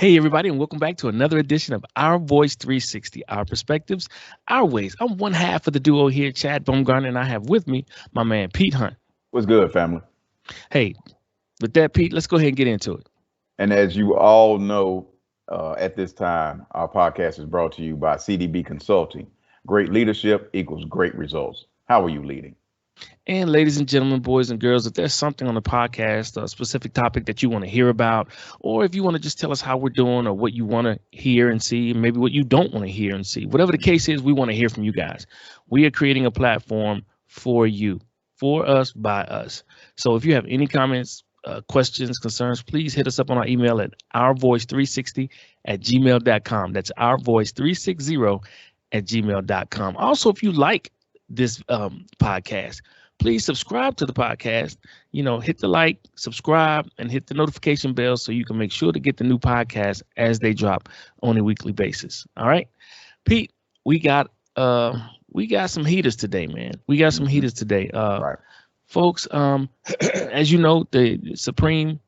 Hey, everybody, and welcome back to another edition of Our Voice 360, Our Perspectives, Our Ways. I'm one half of the duo here, Chad Baumgartner, and I have with me my man, Pete Hunt. What's good, family? Hey, with that, Pete, let's go ahead and get into it. And as you all know, at this time, our podcast is brought to you by CDB Consulting. Great leadership equals great results. How are you leading? And ladies and gentlemen, boys and girls, if there's something on the podcast, a specific topic that you want to hear about, or if you want to just tell us how we're doing or what you want to hear and see, maybe what you don't want to hear and see, whatever the case is, we want to hear from you guys. We are creating a platform for you, for us, by us. So if you have any comments, questions, concerns, please hit us up on our email at ourvoice360@gmail.com. That's ourvoice360@gmail.com. Also, if you like this podcast, please subscribe to the podcast. Hit the like, subscribe, and hit the notification bell so you can make sure to get the new podcasts as they drop on a weekly basis. All right, Pete, we got some heaters today, man. We got some heaters today. Right. Folks, as you know, the Supreme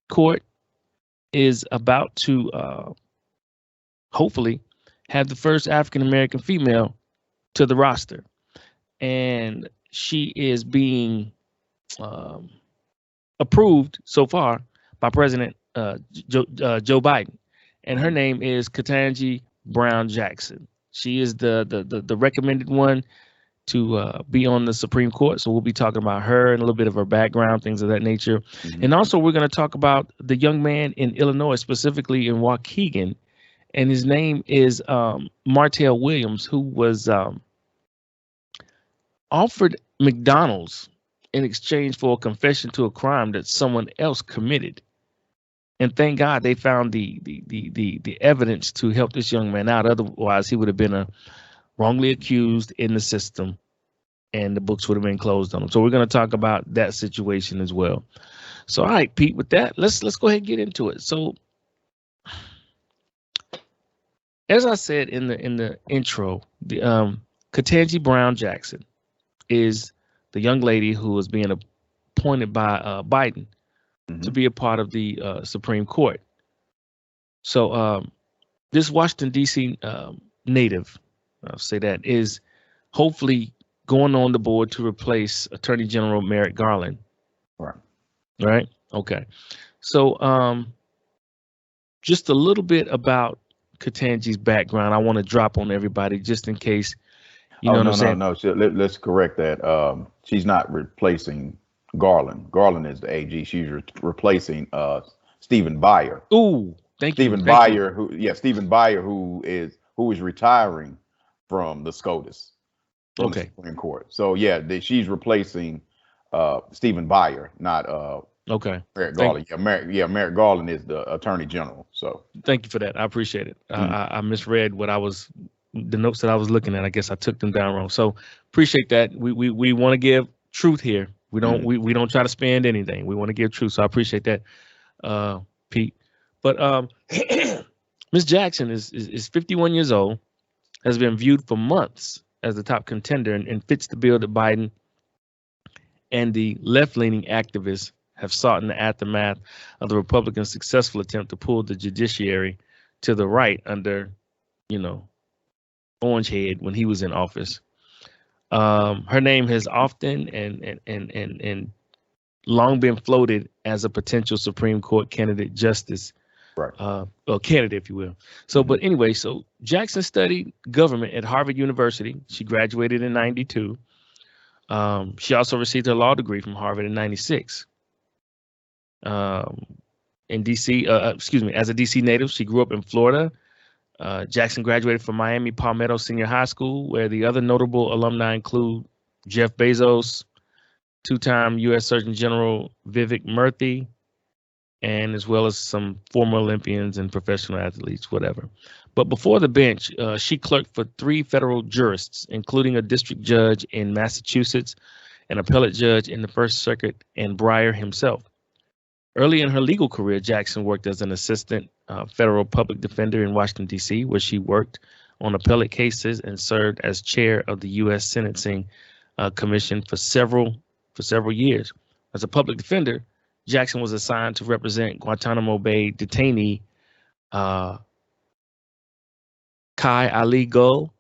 Court is about to hopefully have the first African American female to the roster. And she is being approved so far by President Joe Biden. And her name is Ketanji Brown Jackson. She is the recommended one to be on the Supreme Court. So we'll be talking about her and a little bit of her background, things of that nature. Mm-hmm. And also we're going to talk about the young man in Illinois, specifically in Waukegan. And his name is Martel Williams, who was offered McDonald's in exchange for a confession to a crime that someone else committed. And thank God they found the evidence to help this young man out. Otherwise, he would have been wrongly accused in the system, and the books would have been closed on him. So we're going to talk about that situation as well. So, all right, Pete, with that, let's go ahead and get into it. So, as I said in the intro, the Ketanji Brown Jackson is the young lady who was being appointed by Biden to be a part of the Supreme Court. So this Washington, D.C. native, I'll say that, is hopefully going on the board to replace Attorney General Merrick Garland. Right? Okay. So just a little bit about Ketanji's background I want to drop on everybody just in case. No. Let's correct that. She's not replacing Garland. Garland is the AG. She's replacing Stephen Breyer. Ooh, thank you. Stephen Breyer, Stephen Breyer, who is retiring from the SCOTUS, from the Supreme Court. So she's replacing Stephen Breyer, not Merrick Garland. Merrick Garland is the Attorney General. So thank you for that. I appreciate it. I misread the notes that I was looking at. I guess I took them down wrong. So appreciate that. We want to give truth here. We don't we don't try to spend anything. We want to give truth. So I appreciate that, Pete. But Ms. Jackson is 51 years old, has been viewed for months as the top contender and fits the bill that Biden and the left-leaning activists have sought in the aftermath of the Republicans' successful attempt to pull the judiciary to the right under, Orange Head when he was in office. Her name has often and long been floated as a potential Supreme Court candidate justice, or candidate, if you will. So, but anyway, so Jackson studied government at Harvard University. She graduated in '92. She also received her law degree from Harvard in '96. In DC, as a DC native, she grew up in Florida. Jackson graduated from Miami Palmetto Senior High School, where the other notable alumni include Jeff Bezos, two-time U.S. Surgeon General Vivek Murthy, and as well as some former Olympians and professional athletes, whatever. But before the bench, she clerked for 3 federal jurists, including a district judge in Massachusetts, an appellate judge in the First Circuit, and Breyer himself. Early in her legal career, Jackson worked as an assistant federal public defender in Washington, D.C., where she worked on appellate cases and served as chair of the U.S. Sentencing Commission for several years. As a public defender, Jackson was assigned to represent Guantanamo Bay detainee uh, Kai Ali Gull.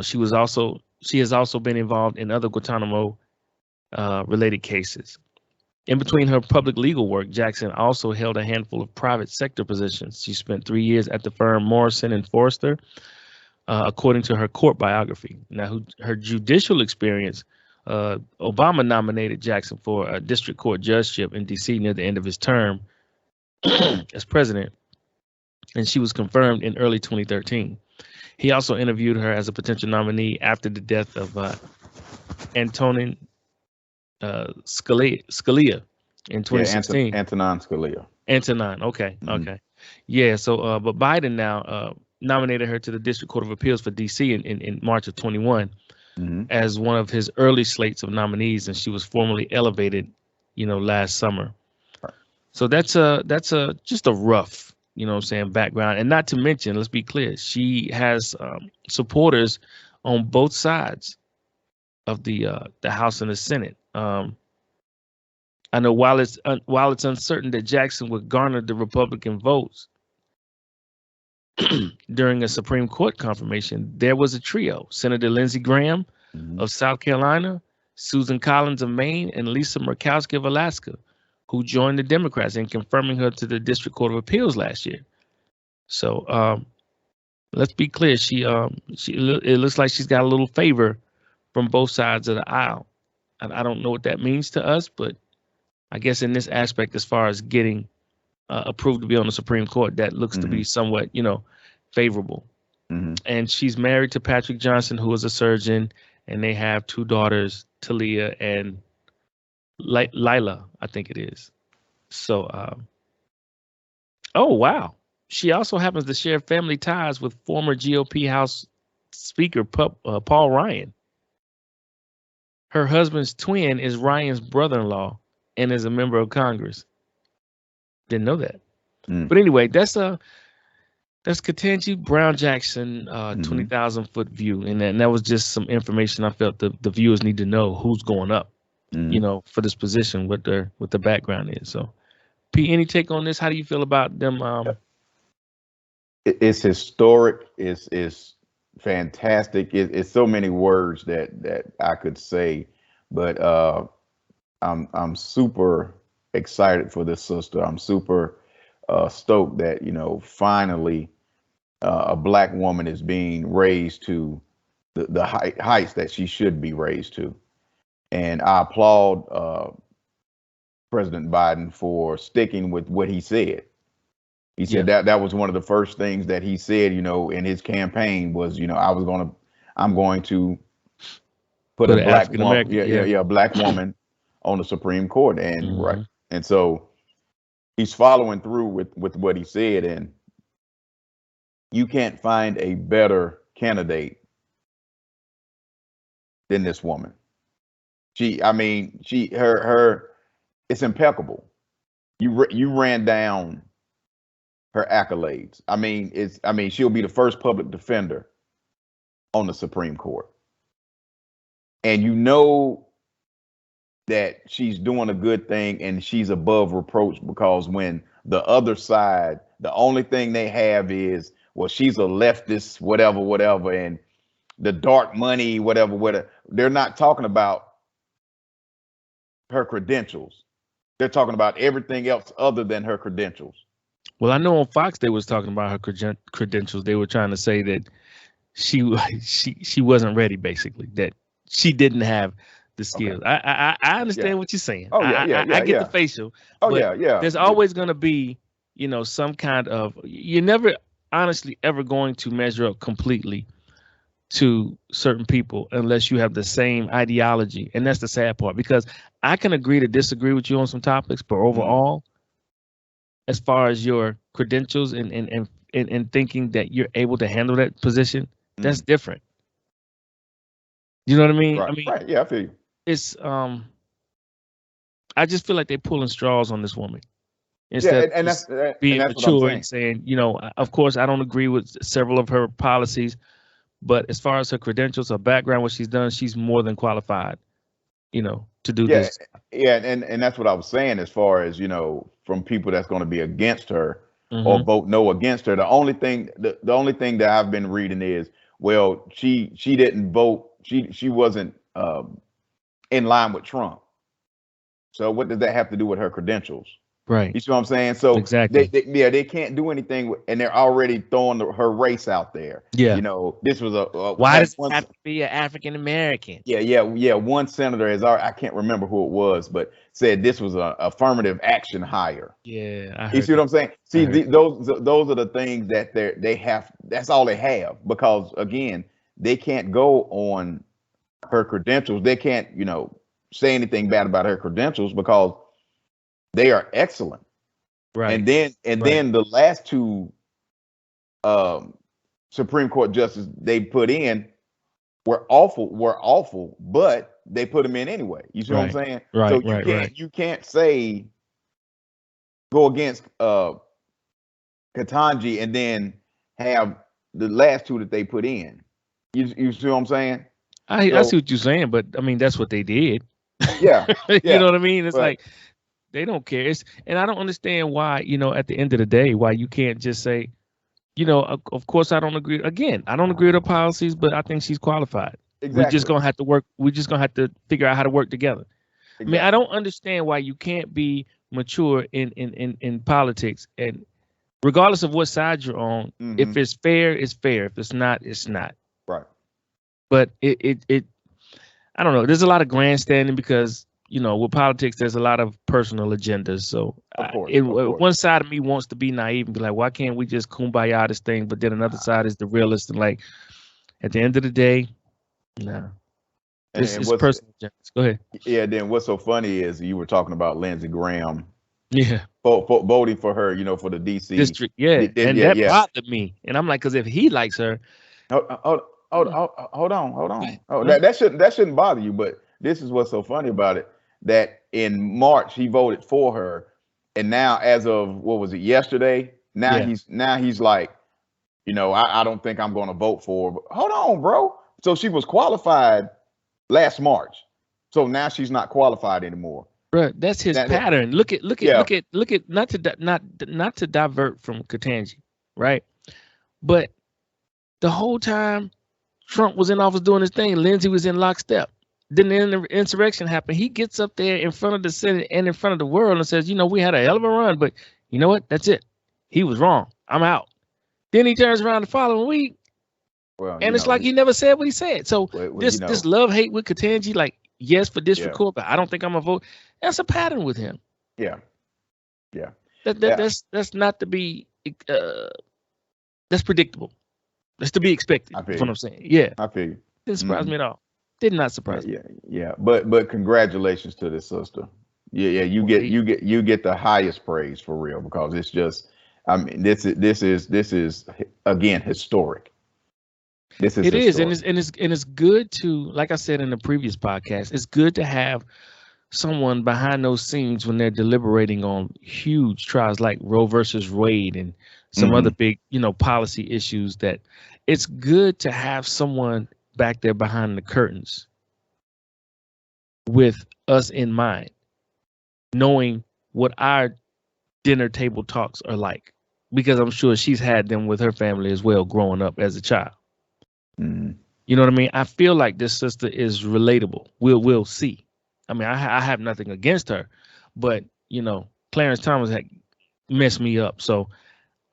She has also been involved in other Guantanamo related cases. In between her public legal work, Jackson also held a handful of private sector positions. She spent 3 years at the firm Morrison and Forrester, according to her court biography. Now, her judicial experience, Obama nominated Jackson for a district court judgeship in D.C. near the end of his term as president, and she was confirmed in early 2013. He also interviewed her as a potential nominee after the death of Antonin Scalia in 2016. Antonin Scalia. Antonin, okay, okay. Yeah, so but Biden now nominated her to the District Court of Appeals for D.C. in March of 21 as one of his early slates of nominees, and she was formally elevated, last summer. Right. So that's just a rough, background, and not to mention, let's be clear, she has supporters on both sides of the House and the Senate. I know while it's uncertain that Jackson would garner the Republican votes during a Supreme Court confirmation, there was a trio: Senator Lindsey Graham of South Carolina, Susan Collins of Maine, and Lisa Murkowski of Alaska, who joined the Democrats in confirming her to the District Court of Appeals last year. So let's be clear, it looks like she's got a little favor from both sides of the aisle. And I don't know what that means to us, but I guess in this aspect, as far as getting approved to be on the Supreme Court, that looks to be somewhat, favorable. And she's married to Patrick Johnson, who is a surgeon, and they have 2 daughters, Talia and Lila, I think it is. So, oh, wow. She also happens to share family ties with former GOP House Speaker Paul Ryan. Her husband's twin is Ryan's brother-in-law and is a member of Congress. Didn't know that. But anyway, that's Ketanji Brown Jackson, 20,000-foot view, and that was just some information I felt the viewers need to know who's going up, for this position, what the background is. So, P, any take on this? How do you feel about them? It's historic. It's fantastic. It's so many words that I could say, but I'm super excited for this sister. I'm super stoked that finally a Black woman is being raised to the heights that she should be raised to, and I applaud President Biden for sticking with what he said. He said that was one of the first things that he said, in his campaign was, I'm going to put a Black woman, Black woman on the Supreme Court, and right, and so he's following through with what he said, and you can't find a better candidate than this woman. Her it's impeccable. You ran down her accolades. She'll be the first public defender on the Supreme Court. And that she's doing a good thing and she's above reproach, because when the other side, the only thing they have is, well, she's a leftist, whatever, and the dark money, whatever. They're not talking about her credentials. They're talking about everything else other than her credentials. Well, I know on Fox they was talking about her credentials. They were trying to say that she wasn't ready, basically, that she didn't have the skills. Okay. I understand what you're saying. Oh yeah, I get the facial. Oh but there's always going to be, some kind of, you're never honestly ever going to measure up completely to certain people unless you have the same ideology, and that's the sad part, because I can agree to disagree with you on some topics, but overall, as far as your credentials and thinking that you're able to handle that position, that's different. You know what I mean? Right. Right. Yeah, I feel you. It's I just feel like they're pulling straws on this woman instead of being mature and saying, of course, I don't agree with several of her policies, but as far as her credentials, her background, what she's done, she's more than qualified, to do this. Yeah, and that's what I was saying, as far as, from people that's going to be against her. or vote no against her. The only thing that I've been reading is, well, she didn't vote. She wasn't in line with Trump. So what does that have to do with her credentials? Right. You see what I'm saying? So exactly. they can't do anything, and they're already throwing her race out there. Yeah. You know, this was why does it have to be an African American? Yeah. One senator I can't remember who it was, but said this was a affirmative action hire. Yeah. You see what I'm saying? See, those are the things that they have. That's all they have, because again, they can't go on her credentials. They can't, say anything bad about her credentials because they are excellent. Right. And then the last two Supreme Court justices they put in were awful, but they put them in anyway. You see what I'm saying? Right. So you can't say go against Ketanji and then have the last two that they put in. You see what I'm saying? I see what you're saying, but I mean that's what they did. Yeah. You know what I mean? It's like they don't care. And I don't understand why, at the end of the day, why you can't just say, of course I don't agree. Again, I don't agree with her policies, but I think she's qualified. Exactly. We're just gonna have to work. We're just gonna have to figure out how to work together. Exactly. I mean, I don't understand why you can't be mature in politics, and regardless of what side you're on, if it's fair, it's fair. If it's not, it's not. Right. But I don't know. There's a lot of grandstanding because, with politics, there's a lot of personal agendas. So of course. One side of me wants to be naive and be like, why can't we just kumbaya this thing? But then another side is the realist and like, at the end of the day, no. It's personal agendas. Go ahead. Yeah. Then what's so funny is you were talking about Lindsey Graham. Yeah. Voting for her, for the DC district. Yeah. That bothered me. And I'm like, because if he likes her. Hold on. Oh, that shouldn't bother you, but this is what's so funny about it, that in March he voted for her, and now as of what was it, yesterday? Now he's like, I don't think I'm going to vote for her. But hold on, bro. So she was qualified last March, so now she's not qualified anymore. Bro, that's his pattern. Look at not to divert from Ketanji, right? But the whole time Trump was in office doing his thing, Lindsey was in lockstep. Then the insurrection happened. He gets up there in front of the Senate and in front of the world and says, we had a hell of a run, but you know what? That's it. He was wrong. I'm out. Then he turns around the following week, and it's like he never said what he said. So this love-hate with Ketanji, like, yes, for district court, but I don't think I'm going to vote. That's a pattern with him. Yeah. That's not to be, that's predictable. That's to be expected. That's what I'm saying. Yeah. I feel you. Didn't surprise me at all. Did not surprise me. Yeah. But congratulations to this sister. Yeah. You get the highest praise for real, because it's just, I mean, this is again historic. It is, and it's good to, like I said in the previous podcast, it's good to have someone behind those scenes when they're deliberating on huge trials like Roe versus Wade and some other big, policy issues. That it's good to have someone back there behind the curtains with us in mind, knowing what our dinner table talks are like, because I'm sure she's had them with her family as well growing up as a child. You know what I mean? I feel like this sister is relatable. We'll see. I mean, I have nothing against her, but Clarence Thomas had messed me up. So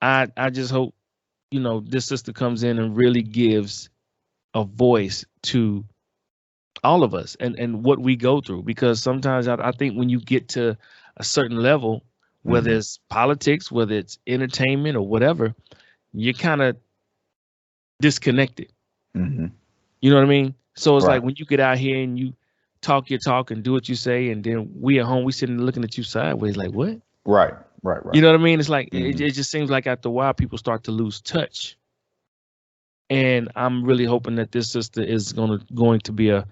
I just hope, this sister comes in and really gives a voice to all of us and what we go through. Because sometimes I think when you get to a certain level, whether it's politics, whether it's entertainment or whatever, you're kind of disconnected. You know what I mean? So it's like when you get out here and you talk your talk and do what you say, and then we at home, we sitting looking at you sideways like, what? Right. You know what I mean? It's like, it just seems like after a while people start to lose touch. And I'm really hoping that this sister is going to be a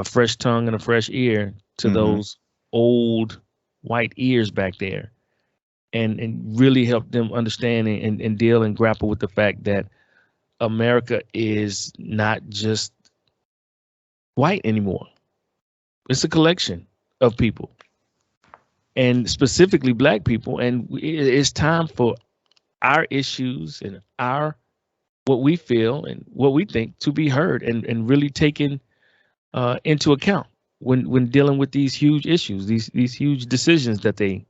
fresh tongue and a fresh ear to those old white ears back there, and really help them understand and deal and grapple with the fact that America is not just white anymore. It's a collection of people, and specifically black people. And it's time for our issues and what we feel and what we think to be heard and really taken into account when dealing with these huge issues, these huge decisions that they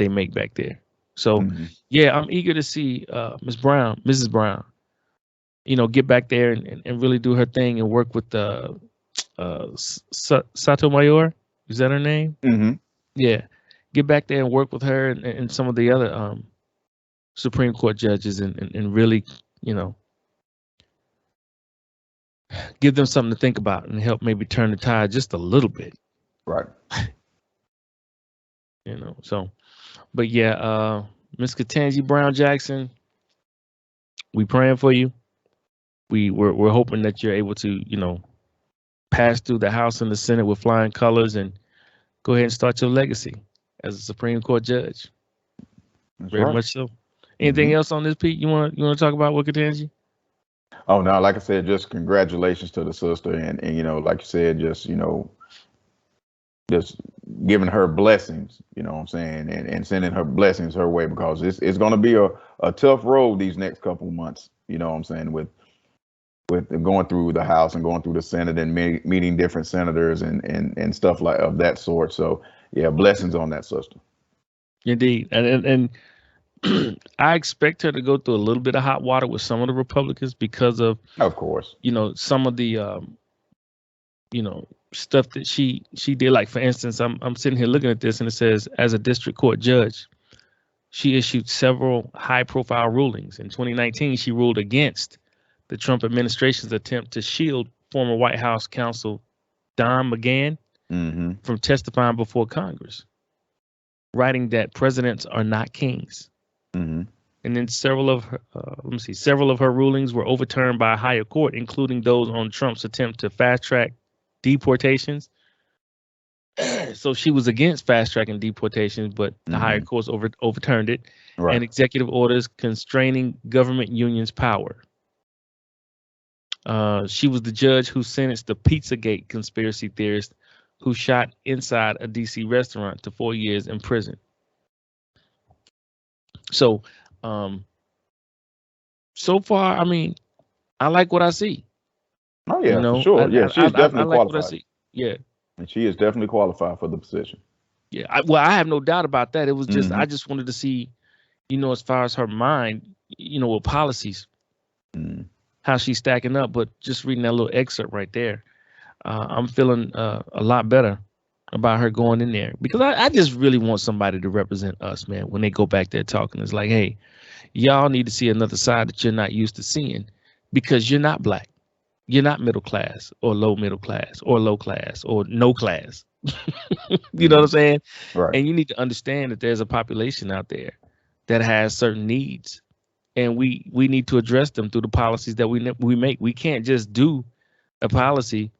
make back there. So yeah, I'm eager to see Mrs. Brown, get back there and really do her thing and work with Sotomayor. Is that her name? Yeah, get back there and work with her and some of the other Supreme Court judges and really, give them something to think about and help maybe turn the tide just a little bit. Right. So, but yeah, Miss Ketanji Brown Jackson, we praying for you. We're hoping that you're able to, pass through the House and the Senate with flying colors and go ahead and start your legacy as a Supreme Court judge. That's Very right. much so. Anything else on this, Pete? You want to talk about with Ketanji? Oh no, like I said, just congratulations to the sister, and like you said, just giving her blessings, what I'm saying, and sending her blessings her way, because it's going to be a tough road these next couple of months, what I'm saying, with going through the House and going through the Senate and meeting different senators and stuff like of that sort. So yeah, blessings on that sister. Indeed, and I expect her to go through a little bit of hot water with some of the Republicans because of course, some of the stuff that she did. Like, for instance, I'm sitting here looking at this and it says, as a district court judge, she issued several high-profile rulings. In 2019, she ruled against the Trump administration's attempt to shield former White House counsel Don McGahn from testifying before Congress, writing that presidents are not kings. And then several of her rulings were overturned by a higher court, including those on Trump's attempt to fast-track deportations. So she was against fast-tracking deportations, but the higher courts overturned it. Right. And executive orders constraining government unions' power. She was the judge who sentenced the Pizzagate conspiracy theorist who shot inside a D.C. restaurant to 4 years in prison. So, so far, I mean, I like what I see. Oh yeah, for sure. She's definitely qualified. What I see. Yeah, and she is definitely qualified for the position. Yeah, I have no doubt about that. It was just I just wanted to see, as far as her mind, with policies, how she's stacking up. But just reading that little excerpt right there, I'm feeling a lot better about her going in there, because I just really want somebody to represent us, man, when they go back there talking. It's like, hey, y'all need to see another side that you're not used to seeing, because you're not black. You're not middle class or low middle class or low class or no class. You know what I'm saying? Right. And you need to understand that there's a population out there that has certain needs, and we need to address them through the policies that we make. We can't just do a policy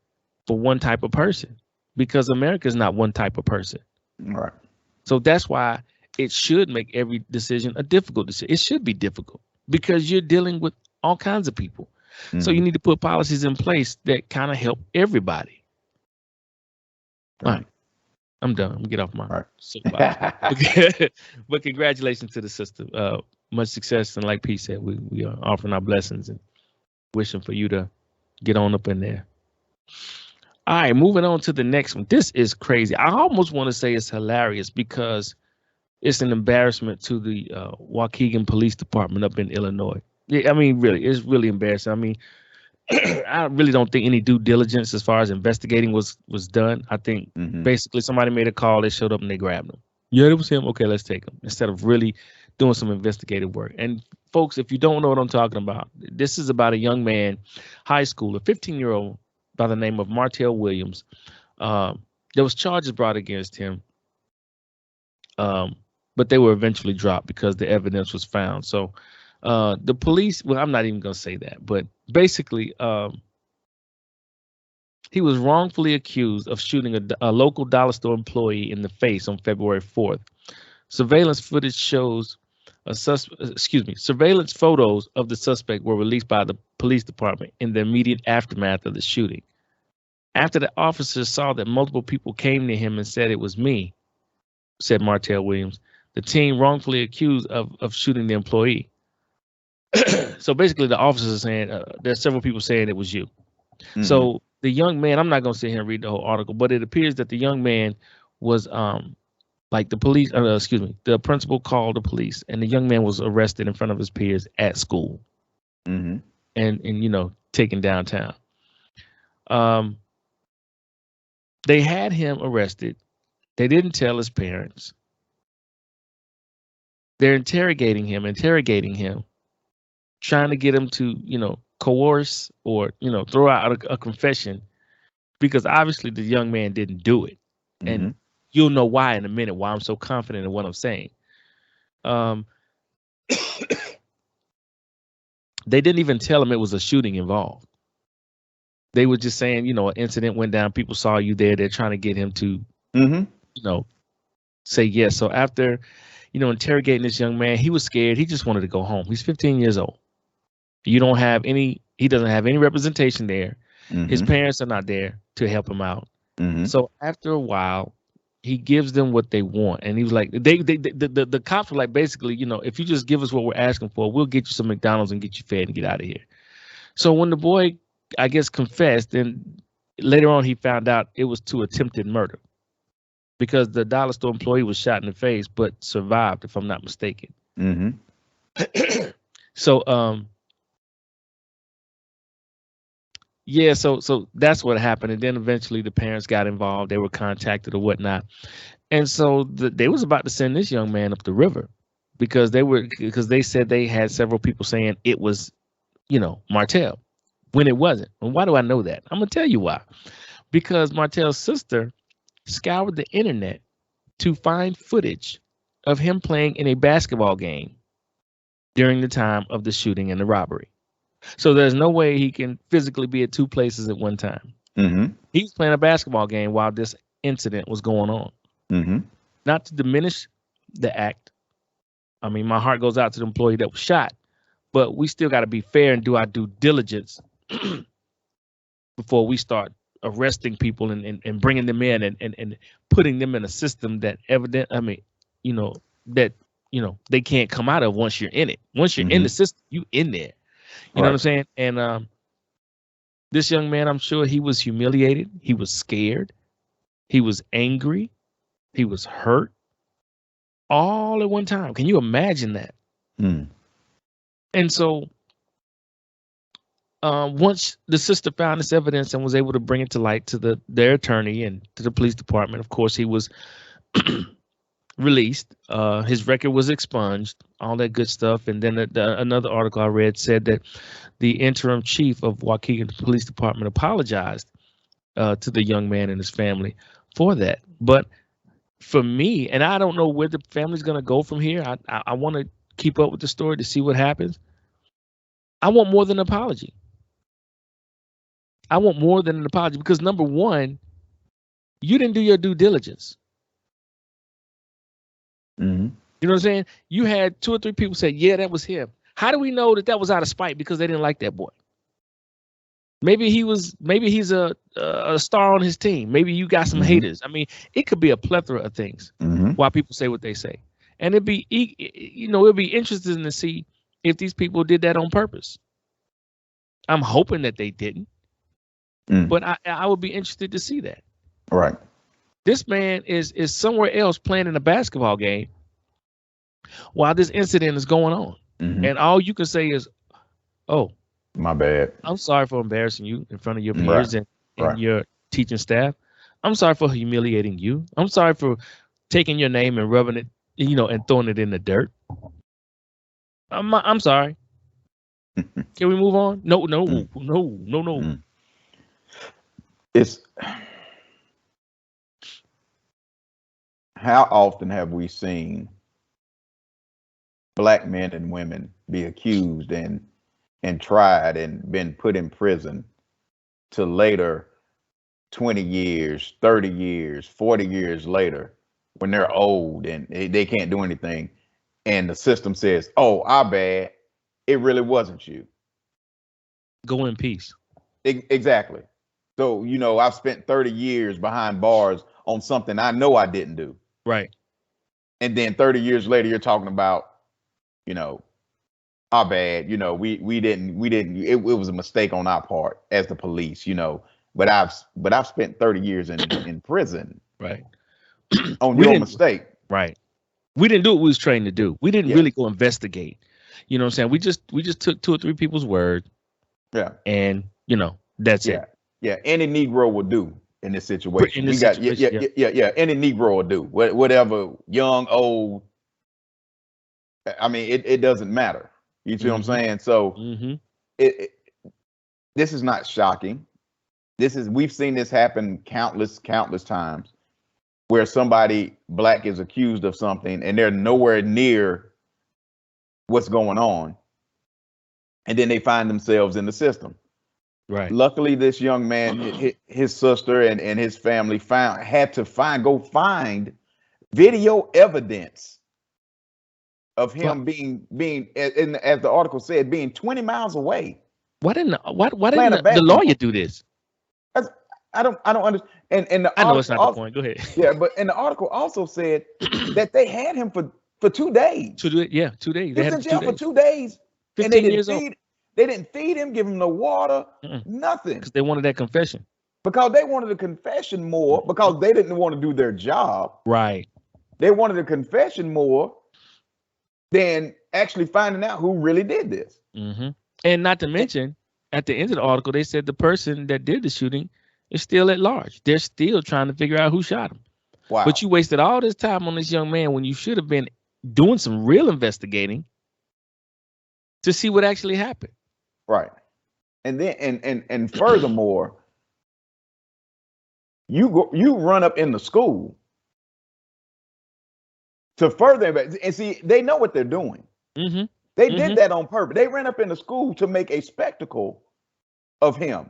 for one type of person, because America is not one type of person. Right. So that's why it should make every decision a difficult decision. It should be difficult because you're dealing with all kinds of people. So you need to put policies in place that kind of help everybody. All right. I'm done. I'm gonna get off my soapbox. But congratulations to the sister. Much success, and like Pete said, we are offering our blessings and wishing for you to get on up in there. All right, moving on to the next one. This is crazy. I almost want to say it's hilarious because it's an embarrassment to the Waukegan Police Department up in Illinois. Yeah, I mean, really, it's really embarrassing. I mean, I really don't think any due diligence as far as investigating was done. I think basically somebody made a call, they showed up and they grabbed him. Yeah, it was him. Okay, let's take him, instead of really doing some investigative work. And folks, if you don't know what I'm talking about, this is about a young man, high school, a 15-year-old by the name of Martel Williams. There was charges brought against him, but they were eventually dropped because the evidence was found. So the police, well, I'm not even going to say that, but basically he was wrongfully accused of shooting a local dollar store employee in the face on February 4th. Surveillance footage shows surveillance photos of the suspect were released by the police department in the immediate aftermath of the shooting. After the officers saw that multiple people came to him and said, "It was me," said Martel Williams, the teen wrongfully accused of shooting the employee. So basically, the officers are saying there's several people saying it was you. Mhm. So the young man, I'm not going to sit here and read the whole article, but it appears that the young man was like the police, excuse me, the principal called the police, and the young man was arrested in front of his peers at school, Mhm. and taken downtown. Um, they had him arrested. They didn't tell his parents. They're interrogating him, trying to get him to coerce or throw out a confession, because obviously the young man didn't do it, and Mhm. you'll know why in a minute, why I'm so confident in what I'm saying. Um, they didn't even tell him it was a shooting involved. They were just saying, an incident went down, people saw you there, they're trying to get him to, Mhm. say yes. So after, interrogating this young man, he was scared. He just wanted to go home. He's 15 years old. He doesn't have any representation there. His Mhm. parents are not there to help him out. Mhm. So after a while, he gives them what they want, and he was like, the cops were like, basically, if you just give us what we're asking for, we'll get you some McDonald's and get you fed and get out of here. So when the boy, I guess, confessed, then later on he found out it was to attempted murder, because the dollar store employee was shot in the face but survived, if I'm not mistaken. Mhm. So yeah, so that's what happened, and then eventually the parents got involved. They were contacted or whatnot, and so they was about to send this young man up the river, because they said they had several people saying it was Martel, when it wasn't. And why do I know that? I'm gonna tell you why. Because Martel's sister scoured the internet to find footage of him playing in a basketball game during the time of the shooting and the robbery. So there's no way he can physically be at two places at one time. Mhm. He was playing a basketball game while this incident was going on. Mhm. Not to diminish the act. I mean, my heart goes out to the employee that was shot, but we still got to be fair and do our due diligence before we start arresting people and bringing them in and putting them in a system that you know, that, they can't come out of once you're in it. Once you're in the Mhm. system, you in there. You know what Right. I'm saying? And this young man, I'm sure he was humiliated. He was scared. He was angry. He was hurt all at one time. Can you imagine that? Mm. And so once the sister found this evidence and was able to bring it to light to their attorney and to the police department, of course, he was released. His record was expunged, all that good stuff. And then another article I read said that the interim chief of Waukegan Police Department apologized to the young man and his family for that. But for me, and I don't know where the family's going to go from here. I want to keep up with the story to see what happens. I want more than an apology. I want more than an apology, because number one, you didn't do your due diligence. Mhm. You know what I'm saying? You had 2 or 3 people say, yeah, that was him. How do we know that was out of spite because they didn't like that boy? Maybe he's a star on his team. Maybe you got some Mhm. haters. I mean, it could be a plethora of things Mhm. why people say what they say. And it'd be interesting to see if these people did that on purpose. I'm hoping that they didn't, Mm. but I would be interested to see that. Right. This man is somewhere else playing in a basketball game while this incident is going on. Mhm. And all you can say is, oh, My bad. I'm sorry for embarrassing you in front of your Right. peers and Right. your teaching staff. I'm sorry for humiliating you. I'm sorry for taking your name and rubbing it, and throwing it in the dirt. I'm sorry. Can we move on? No, no, Mm. no, no, no. Mm. It's how often have we seen black men and women be accused and tried and been put in prison to later 20 years, 30 years, 40 years later, when they're old and they can't do anything, and the system says, oh, our bad, it really wasn't you. Go in peace. Exactly. So, I've spent 30 years behind bars on something I know I didn't do. Right. And then 30 years later, you're talking about, you know, our bad. You know, we didn't. It was a mistake on our part as the police. You know, but I've spent 30 years in prison. Right. On your mistake. Right. We didn't do what we was trained to do. We didn't really go investigate. You know what I'm saying? We just took 2 or 3 people's word. Yeah. And you know, that's it. Yeah. Any Negro will do in this situation. Any Negro will do whatever, young, old. I mean, it doesn't matter. You see what I'm saying? So this is not shocking. We've seen this happen countless times, where somebody black is accused of something and they're nowhere near what's going on, and then they find themselves in the system. Right. Luckily, this young man, his sister and his family had to go find video evidence of him being, as the article said, being 20 miles away. Why didn't the lawyer do this? I don't understand. And I know it's not the point. Go ahead. Yeah, but the article also said that they had him for 2 days. 2 days. 2 days. He was in jail for 2 days. 15 years old. They didn't feed him, give him no water, nothing. Because they wanted that confession. Because they wanted a confession more, because they didn't want to do their job. Right. They wanted a confession more than actually finding out who really did this. And not to mention, at the end of the article, they said the person that did the shooting is still at large. They're still trying to figure out who shot him. Wow. But you wasted all this time on this young man when you should have been doing some real investigating to see what actually happened. Right. And then and furthermore, you run up in the school to further, and see, they know what they're doing. They did that on purpose. They ran up in the school to make a spectacle of him.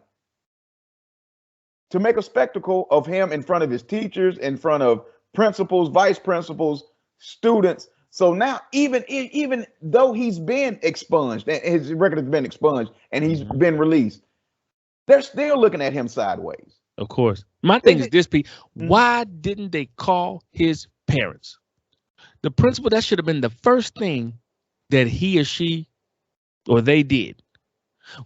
To make a spectacle of him in front of his teachers, in front of principals, vice principals, students. So now, even though he's been expunged, and his record has been expunged, and he's been released, they're still looking at him sideways. Of course. My thing is this, Pete. Why didn't they call his parents? The principal, that should have been the first thing that he or she or they did,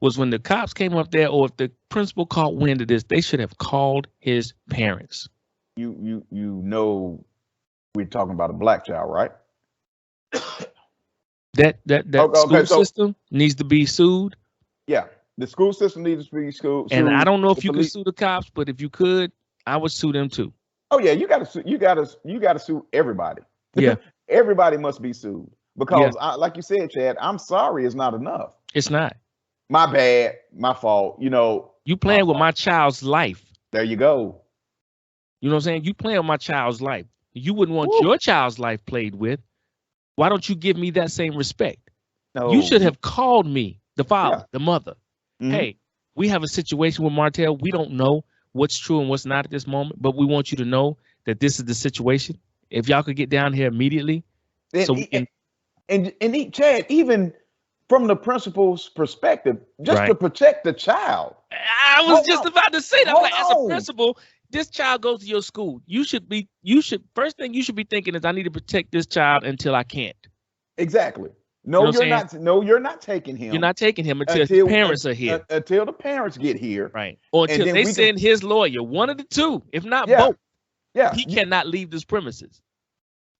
was when the cops came up there, or if the principal caught wind of this, they should have called his parents. You know, we're talking about a black child, right? That school system needs to be sued. Yeah, the school system needs to be sued. And I don't know if you can sue the cops, but if you could, I would sue them too. Oh yeah, you gotta sue everybody. Yeah, everybody must be sued, because like you said, Chad, I'm sorry is not enough. It's not. My bad, my fault. You know, you playing with my child's life. There you go. You know what I'm saying? You playing with my child's life. You wouldn't want your child's life played with. Why don't you give me that same respect? No. You should have called me, the father, the mother. Hey, we have a situation with Martel. We don't know what's true and what's not at this moment, but we want you to know that this is the situation. If y'all could get down here immediately, so we can. And Chad, even from the principal's perspective, just to protect the child. I was just about to say that. Like, as a principal, this child goes to your school. First thing you should be thinking is, I need to protect this child until I can't. Exactly. No, you're not. No, you're not taking him. You're not taking him until his parents are here. Until the parents get here. Right. Or until they send his lawyer, one of the two, if not both. Yeah. He cannot leave this premises.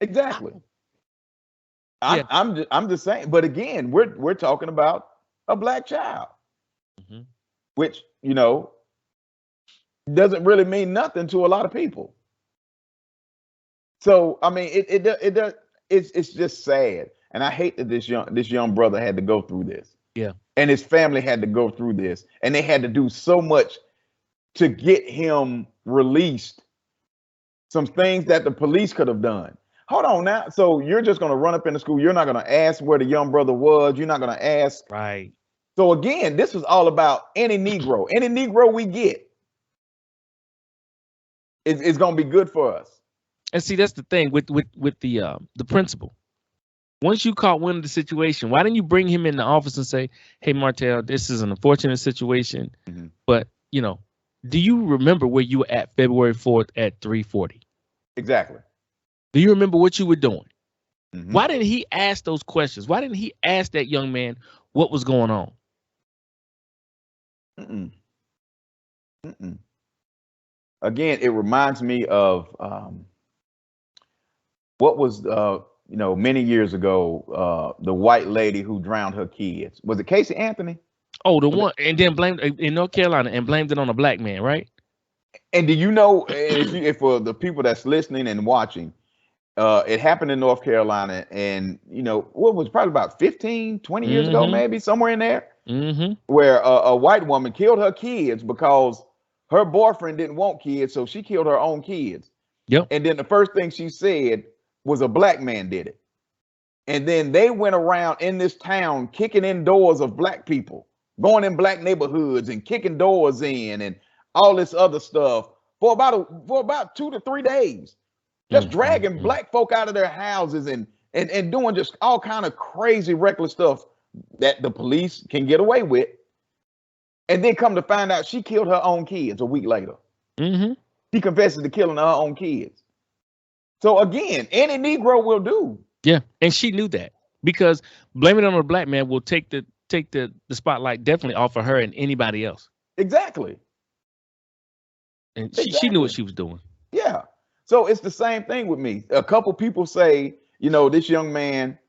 Exactly. I'm just saying. But again, we're talking about a black child, which, you know, doesn't really mean nothing to a lot of people. So I mean, it's just sad, and I hate that this young brother had to go through this. Yeah, and his family had to go through this, and they had to do so much to get him released. Some things that the police could have done. Hold on now. So you're just going to run up in the school. You're not going to ask where the young brother was. You're not going to ask. Right. So again, this is all about any Negro we get. It's going to be good for us. And see, that's the thing with the principal. Once you caught wind of the situation, why didn't you bring him in the office and say, "Hey, Martel, this is an unfortunate situation, but you know, do you remember where you were at February 4th at 3:40? Exactly. Do you remember what you were doing? Why didn't he ask those questions? Why didn't he ask that young man what was going on? Again, it reminds me of what was many years ago, the white lady who drowned her kids. Was it Casey Anthony? Oh, the one, and then blamed in North Carolina and blamed it on a black man, right? And do you know, if for the people that's listening and watching, it happened in North Carolina, and what was probably about 15, 20 years ago, maybe somewhere in there, where a white woman killed her kids because her boyfriend didn't want kids, so she killed her own kids. Yep. And then the first thing she said was a black man did it. And then they went around in this town kicking in doors of black people, going in black neighborhoods and kicking doors in and all this other stuff for about 2 to 3 days, just dragging black folk out of their houses and doing just all kind of crazy, reckless stuff that the police can get away with. And then come to find out she killed her own kids a week later. She confesses to killing her own kids. So again, any Negro will do. Yeah, and she knew that, because blaming it on a black man will take the spotlight definitely off of her and anybody else. Exactly. And she knew what she was doing. Yeah. So it's the same thing with me. A couple people say, this young man,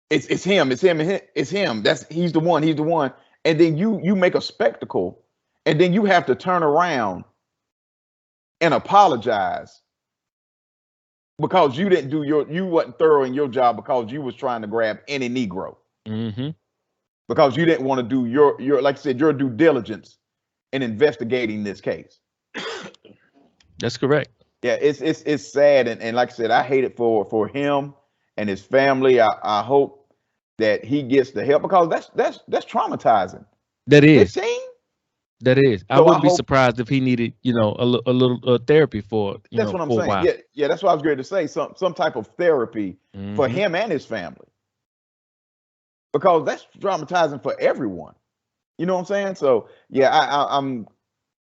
it's him. He's the one. And then you make a spectacle, and then you have to turn around and apologize because you didn't you wasn't thorough in your job, because you was trying to grab any Negro. Because you didn't want to do your like I said, your due diligence in investigating this case. That's correct. Yeah, it's sad, and like I said, I hate it for him and his family. I hope that he gets the help, because that's traumatizing. That is. 15? That is. I wouldn't be surprised if he needed, a little therapy for. That's what I'm saying. Yeah, that's what I was going to say. Some type of therapy for him and his family, because that's traumatizing for everyone. You know what I'm saying? So yeah,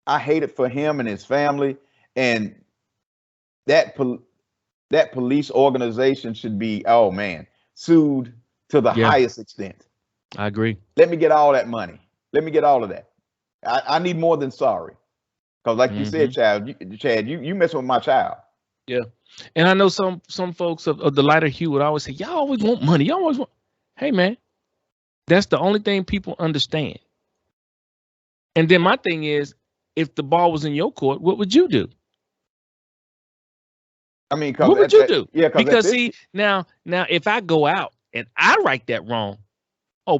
I hate it for him and his family, and that police organization should be, sued to the highest extent. I agree. Let me get all that money. Let me get all of that. I need more than sorry. Because like you said, Chad, you messing with my child. Yeah. And I know some folks of the lighter hue would always say, y'all always want money. Y'all always want. Hey, man, that's the only thing people understand. And then my thing is, if the ball was in your court, what would you do? I mean, what would you do? Yeah, because see, now if I go out and I write that wrong,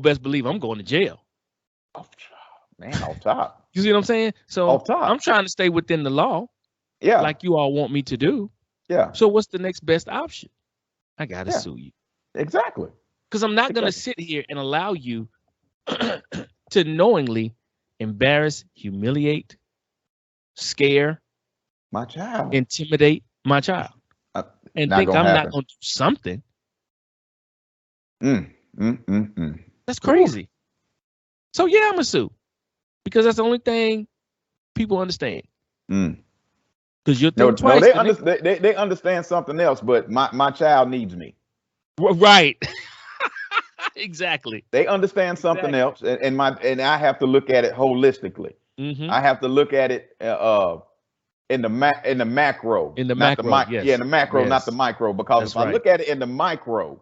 best believe I'm going to jail. Oh, man, off top. You see what I'm saying? So off top. I'm trying to stay within the law. Yeah. Like you all want me to do. Yeah. So what's the next best option? I gotta sue you. Exactly. Because I'm not gonna sit here and allow you to knowingly embarrass, humiliate, scare, my child, intimidate my child, and think I'm not gonna do something. That's crazy. So yeah, I'm gonna sue, because that's the only thing people understand. Because you're twice. They understand something else, but my child needs me. Right. Exactly. They understand something else, and I have to look at it holistically. I have to look at it in the macro. In the macro, in the macro, not the micro. Because if I look at it in the micro,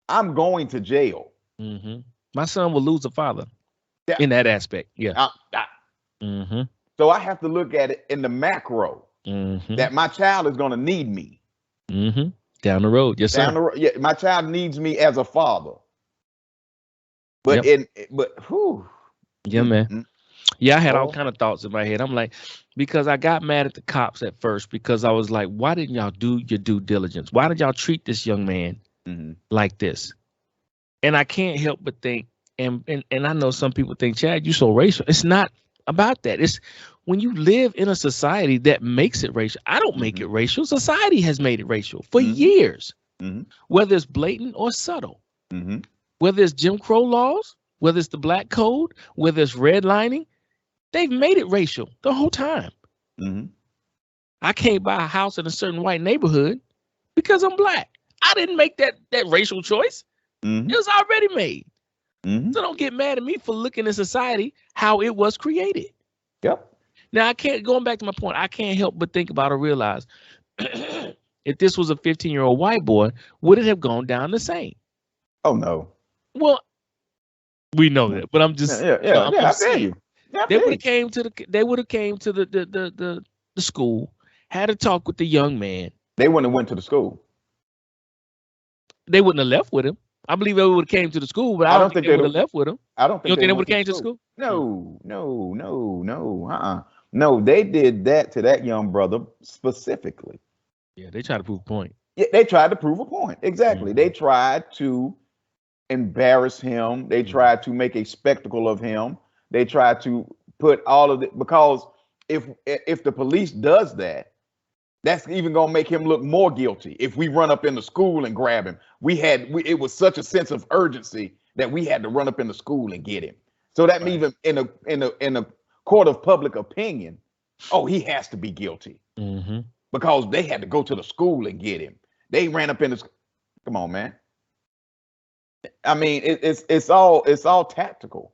I'm going to jail. My son will lose a father in that aspect. Yeah. So I have to look at it in the macro, that my child is going to need me. Down the road. Yes, down sir. The road. Yeah, my child needs me as a father. But yeah, man. Yeah, I had all kind of thoughts in my head. I'm like, because I got mad at the cops at first, because I was like, why didn't y'all do your due diligence? Why did y'all treat this young man like this? And I can't help but think, and I know some people think, Chad, you so racial. It's not about that. It's when you live in a society that makes it racial. I don't make it racial. Society has made it racial for years, whether it's blatant or subtle, whether it's Jim Crow laws, whether it's the black code, whether it's redlining, they've made it racial the whole time. I can't buy a house in a certain white neighborhood because I'm black. I didn't make that racial choice. Mm-hmm. It was already made. Mm-hmm. So don't get mad at me for looking at society how it was created. Yep. Now, going back to my point, I can't help but think about or realize if this was a 15-year-old white boy, would it have gone down the same? Oh, no. Well, we know that, but I'm just I feel you. They would have came to the school, had a talk with the young man. They wouldn't have went to the school. They wouldn't have left with him. I believe they would have came to the school, but I don't think they would have left with him. I don't think. You don't think they would have came to school? No. No, they did that to that young brother specifically. Yeah, they tried to prove a point. Yeah, they tried to prove a point. Exactly. Mm-hmm. They tried to embarrass him. They tried to make a spectacle of him. They tried to put all of it, because if the police does that, that's even gonna make him look more guilty. If we run up in the school and grab him, it was such a sense of urgency that we had to run up in the school and get him. So that means even in a court of public opinion, oh, he has to be guilty. Mm-hmm. Because they had to go to the school and get him. They ran up in the. Come on, man. I mean, it's all tactical.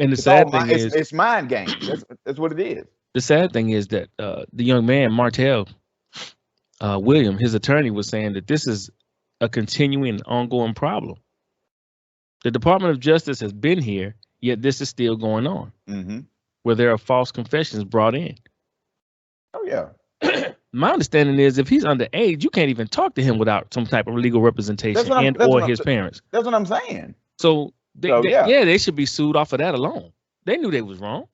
And the sad thing is, it's mind games. That's what it is. The sad thing is that the young man, Martel Williams, his attorney, was saying that this is a continuing, ongoing problem. The Department of Justice has been here, yet this is still going on, where there are false confessions brought in. Oh, yeah. My understanding is if he's underage, you can't even talk to him without some type of legal representation or his parents. That's what I'm saying. So, they should be sued off of that alone. They knew they was wrong.